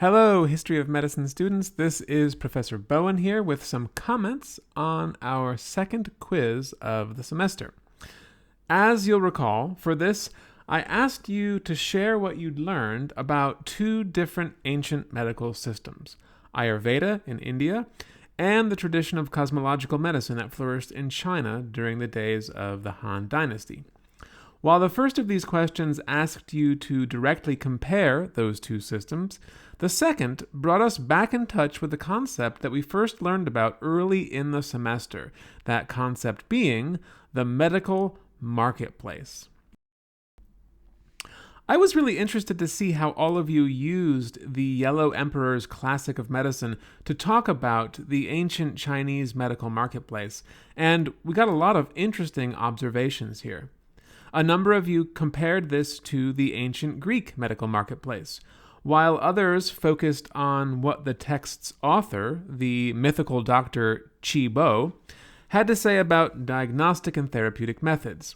Hello, History of Medicine students. This is Professor Bowen here with some comments on our second quiz of the semester. As you'll recall, for this, I asked you to share what you'd learned about two different ancient medical systems, Ayurveda in India and the tradition of cosmological medicine that flourished in China during the days of the Han Dynasty. While the first of these questions asked you to directly compare those two systems, the second brought us back in touch with the concept that we first learned about early in the semester, that concept being the medical marketplace. I was really interested to see how all of you used the Yellow Emperor's Classic of Medicine to talk about the ancient Chinese medical marketplace, and we got a lot of interesting observations here. A number of you compared this to the ancient Greek medical marketplace, while others focused on what the text's author, the mythical doctor Qi Bo, had to say about diagnostic and therapeutic methods.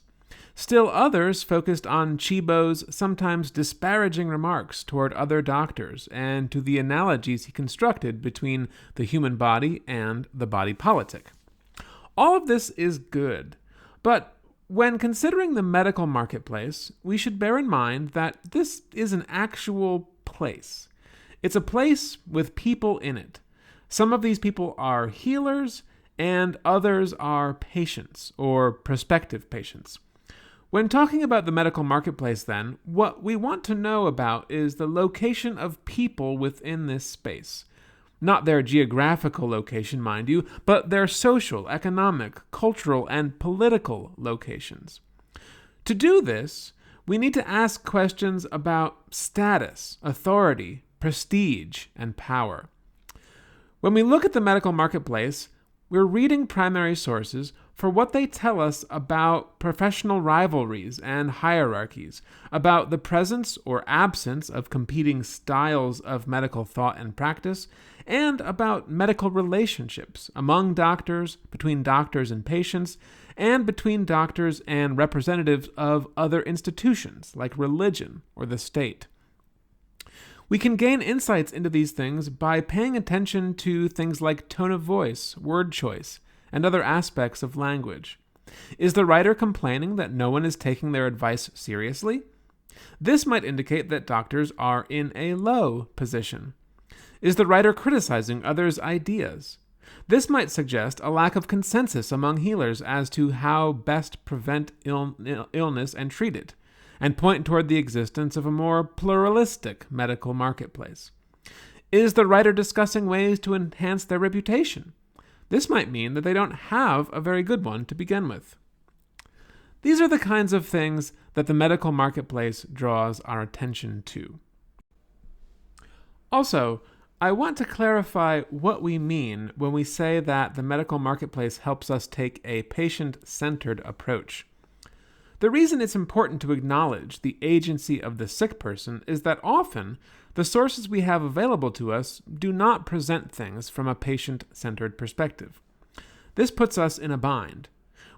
Still others focused on Qi Bo's sometimes disparaging remarks toward other doctors and to the analogies he constructed between the human body and the body politic. All of this is good, but when considering the medical marketplace, we should bear in mind that this is an actual place. It's a place with people in it. Some of these people are healers, and others are patients or prospective patients. When talking about the medical marketplace, then, what we want to know about is the location of people within this space. Not their geographical location, mind you, but their social, economic, cultural, and political locations. To do this, we need to ask questions about status, authority, prestige, and power. When we look at the medical marketplace, we're reading primary sources for what they tell us about professional rivalries and hierarchies, about the presence or absence of competing styles of medical thought and practice, and about medical relationships among doctors, between doctors and patients, and between doctors and representatives of other institutions like religion or the state. We can gain insights into these things by paying attention to things like tone of voice, word choice, and other aspects of language. Is the writer complaining that no one is taking their advice seriously? This might indicate that doctors are in a low position. Is the writer criticizing others' ideas? This might suggest a lack of consensus among healers as to how best prevent illness and treat it, and point toward the existence of a more pluralistic medical marketplace. Is the writer discussing ways to enhance their reputation? This might mean that they don't have a very good one to begin with. These are the kinds of things that the medical marketplace draws our attention to. Also, I want to clarify what we mean when we say that the medical marketplace helps us take a patient-centered approach. The reason it's important to acknowledge the agency of the sick person is that often the sources we have available to us do not present things from a patient-centered perspective. This puts us in a bind.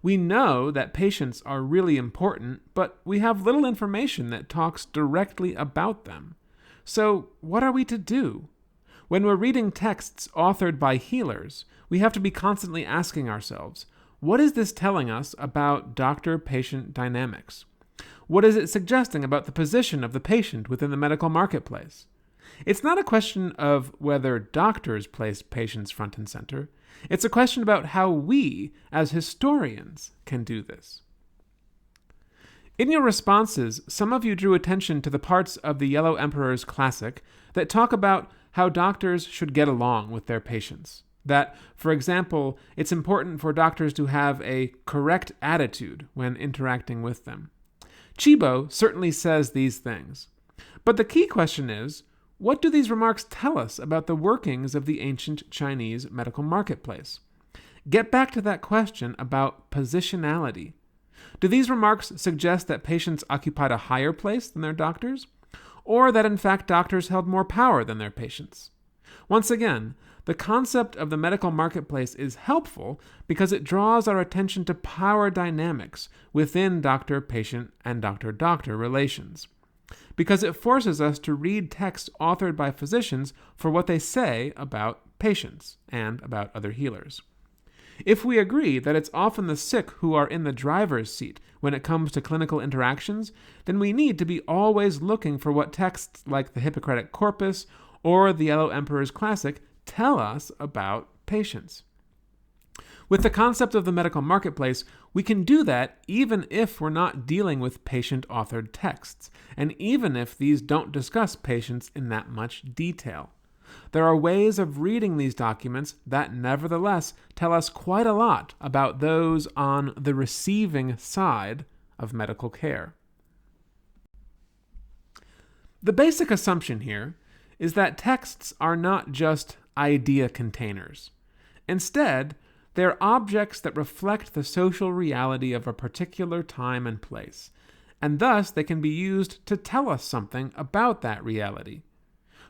We know that patients are really important, but we have little information that talks directly about them. So what are we to do? When we're reading texts authored by healers, we have to be constantly asking ourselves, what is this telling us about doctor-patient dynamics? What is it suggesting about the position of the patient within the medical marketplace? It's not a question of whether doctors place patients front and center. It's a question about how we, as historians, can do this. In your responses, some of you drew attention to the parts of the Yellow Emperor's Classic that talk about how doctors should get along with their patients. That, for example, it's important for doctors to have a correct attitude when interacting with them. Qi Bo certainly says these things. But the key question is, what do these remarks tell us about the workings of the ancient Chinese medical marketplace? Get back to that question about positionality. Do these remarks suggest that patients occupied a higher place than their doctors? Or that in fact doctors held more power than their patients? Once again, the concept of the medical marketplace is helpful because it draws our attention to power dynamics within doctor-patient and doctor-doctor relations. because it forces us to read texts authored by physicians for what they say about patients and about other healers. If we agree that it's often the sick who are in the driver's seat when it comes to clinical interactions, then we need to be always looking for what texts like the Hippocratic Corpus or the Yellow Emperor's Classic tell us about patients. With the concept of the medical marketplace, we can do that even if we're not dealing with patient-authored texts, and even if these don't discuss patients in that much detail. There are ways of reading these documents that nevertheless tell us quite a lot about those on the receiving side of medical care. The basic assumption here is that texts are not just idea containers. Instead, they're objects that reflect the social reality of a particular time and place, and thus they can be used to tell us something about that reality.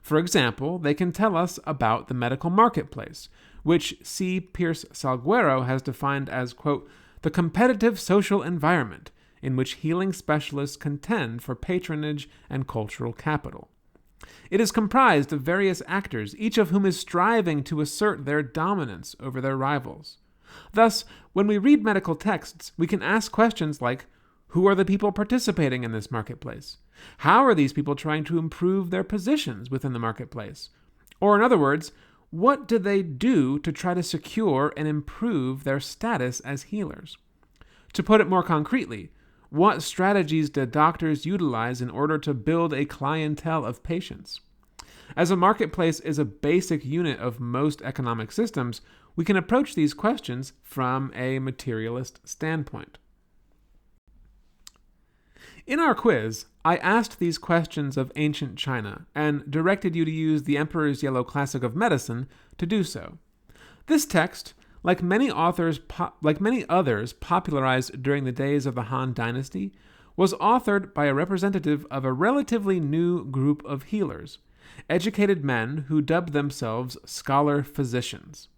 For example, they can tell us about the medical marketplace, which C. Pierce Salguero has defined as, quote, the competitive social environment in which healing specialists contend for patronage and cultural capital. It is comprised of various actors, each of whom is striving to assert their dominance over their rivals. Thus, when we read medical texts, we can ask questions like, who are the people participating in this marketplace? How are these people trying to improve their positions within the marketplace? Or in other words, what do they do to try to secure and improve their status as healers? To put it more concretely, what strategies do doctors utilize in order to build a clientele of patients? As a marketplace is a basic unit of most economic systems, we can approach these questions from a materialist standpoint. In our quiz, I asked these questions of ancient China and directed you to use the Emperor's Yellow Classic of Medicine to do so. This text, like many others popularized during the days of the Han Dynasty, was authored by a representative of a relatively new group of healers, educated men who dubbed themselves scholar physicians.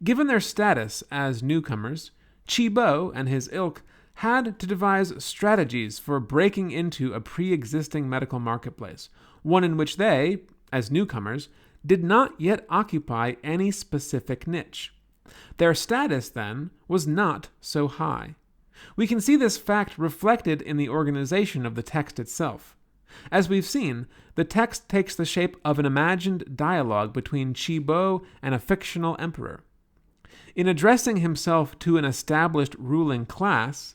Given their status as newcomers, Qi Bo and his ilk had to devise strategies for breaking into a pre-existing medical marketplace, one in which they, as newcomers, did not yet occupy any specific niche. Their status, then, was not so high. We can see this fact reflected in the organization of the text itself. As we've seen, the text takes the shape of an imagined dialogue between Qi Bo and a fictional emperor. In addressing himself to an established ruling class,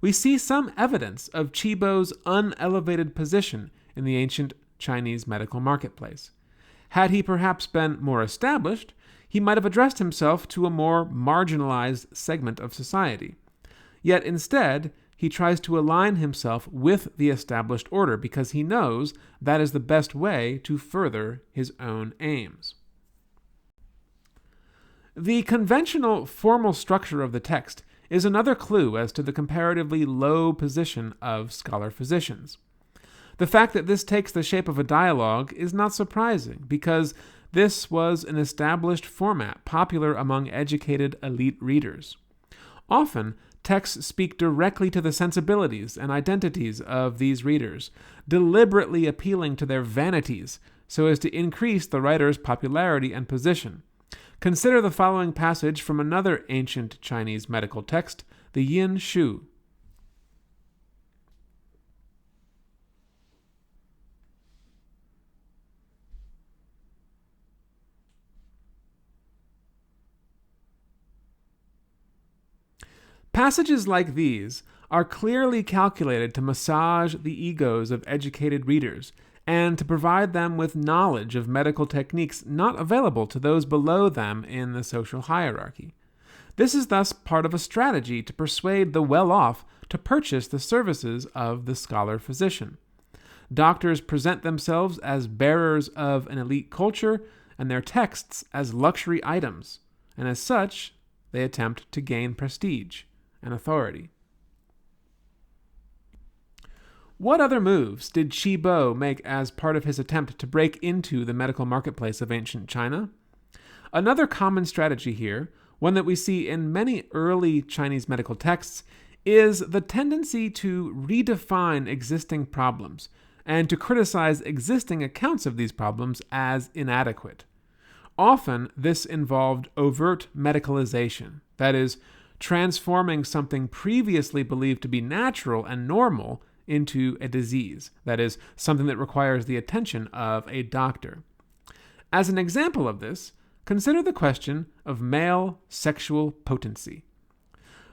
we see some evidence of Qi Bo's unelevated position in the ancient Chinese medical marketplace. Had he perhaps been more established, he might have addressed himself to a more marginalized segment of society. Yet instead, he tries to align himself with the established order because he knows that is the best way to further his own aims. The conventional formal structure of the text is another clue as to the comparatively low position of scholar physicians. The fact that this takes the shape of a dialogue is not surprising, because this was an established format popular among educated elite readers. Often, texts speak directly to the sensibilities and identities of these readers, deliberately appealing to their vanities so as to increase the writer's popularity and position. Consider the following passage from another ancient Chinese medical text, the Yin Shu. Passages like these are clearly calculated to massage the egos of educated readers and to provide them with knowledge of medical techniques not available to those below them in the social hierarchy. This is thus part of a strategy to persuade the well-off to purchase the services of the scholar physician. Doctors present themselves as bearers of an elite culture and their texts as luxury items, and as such, they attempt to gain prestige and authority. What other moves did Qi Bo make as part of his attempt to break into the medical marketplace of ancient China? Another common strategy here, one that we see in many early Chinese medical texts, is the tendency to redefine existing problems and to criticize existing accounts of these problems as inadequate. Often, this involved overt medicalization, that is, transforming something previously believed to be natural and normal into a disease, that is, something that requires the attention of a doctor. As an example of this, consider the question of male sexual potency.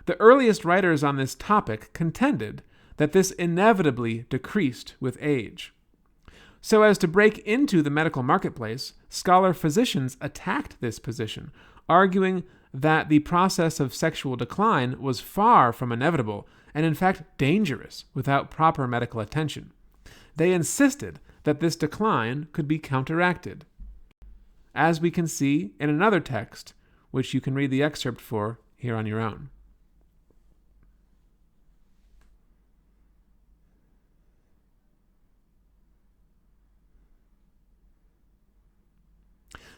The earliest writers on this topic contended that this inevitably decreased with age. So as to break into the medical marketplace, scholar physicians attacked this position, arguing that the process of sexual decline was far from inevitable and in fact dangerous without proper medical attention. They insisted that this decline could be counteracted, as we can see in another text, which you can read the excerpt for here on your own.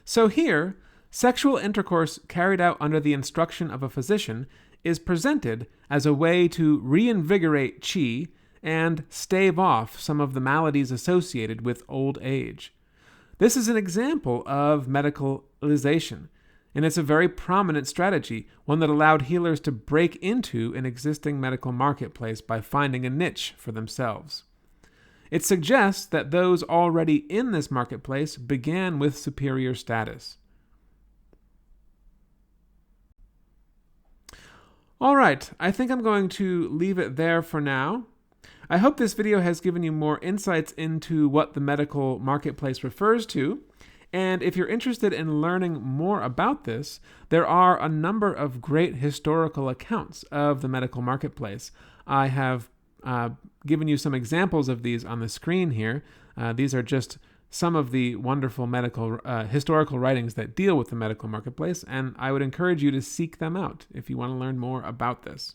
So here, sexual intercourse carried out under the instruction of a physician is presented as a way to reinvigorate qi and stave off some of the maladies associated with old age. This is an example of medicalization, and it's a very prominent strategy, one that allowed healers to break into an existing medical marketplace by finding a niche for themselves. It suggests that those already in this marketplace began with superior status. All right, I think I'm going to leave it there for now. I hope this video has given you more insights into what the medical marketplace refers to. And if you're interested in learning more about this, there are a number of great historical accounts of the medical marketplace. I have given you some examples of these on the screen here. These are just some of the wonderful medical historical writings that deal with the medical marketplace, and I would encourage you to seek them out if you want to learn more about this.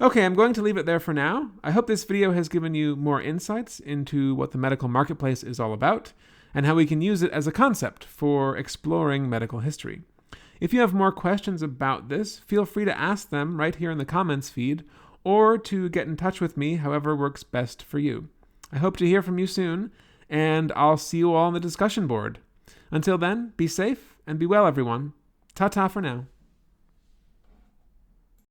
Okay, I'm going to leave it there for now. I hope this video has given you more insights into what the medical marketplace is all about and how we can use it as a concept for exploring medical history. If you have more questions about this, feel free to ask them right here in the comments feed, or to get in touch with me however works best for you. I hope to hear from you soon, and I'll see you all on the discussion board. Until then, be safe and be well, everyone. Ta-ta for now.